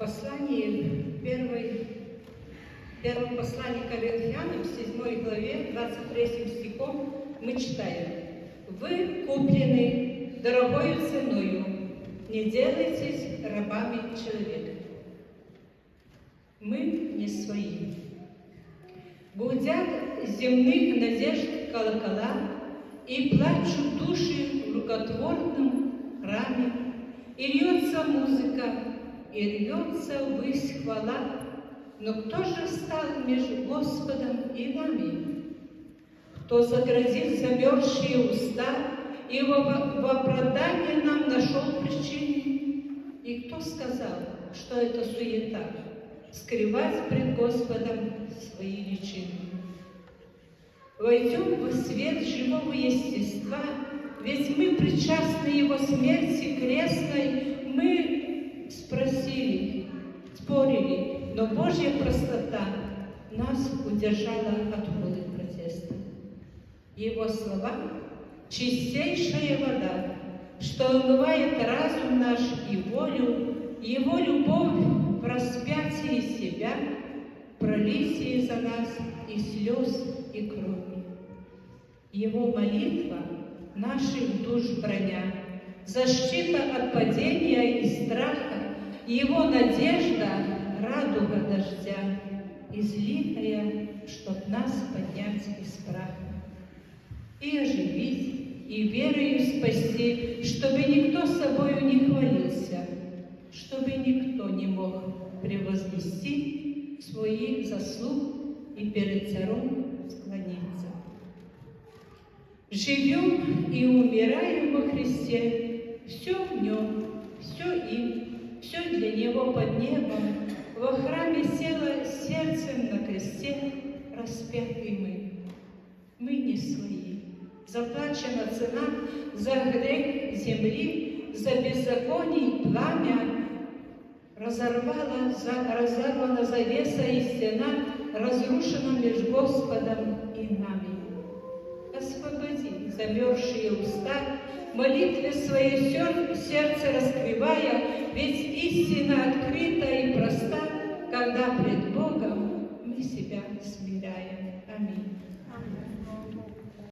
Послание первое послание Коринфянам, 7 главе, 23 стихом мы читаем: «Вы куплены дорогою ценою, не делайтесь рабами человека». Мы не свои. Гудят земных надежд колокола, и плачут души в рукотворном храме, и льется музыка, и рвется ввысь хвала. Но кто же стал между Господом и нами? Кто заградил замерзшие уста и в оправдание нам нашел причины? И кто сказал, что это суета, скрывать пред Господом свои личины? Войдем во свет живого естества, ведь мы причастны Его смерти крестной. Мы спросили, спорили, но Божья простота нас удержала от холода протеста. Его слова — чистейшая вода, что омывает разум наш и волю, Его любовь в распятии себя, пролитие за нас и слез, и крови. Его молитва наших душ броня, защита от падения и страха, Его надежда — радуга дождя, излитая, чтоб нас поднять из праха, и оживить, и верою спасти, чтобы никто собою не хвалился, чтобы никто не мог превознести своих заслуг и перед царем склониться. Живем и умираем во Христе, все в Нем, все им, все для Него под небом. Во храме села сердцем на кресте, распятый мы. Мы не свои. Заплачена цена за грех земли, за беззаконие пламя. Разорвана завеса и стена, разрушена между Господом и нами. Освободи замерзшие уста, молитве своей сердце раскрывая, ведь истина открыта и проста, когда пред Богом мы себя смиряем. Аминь.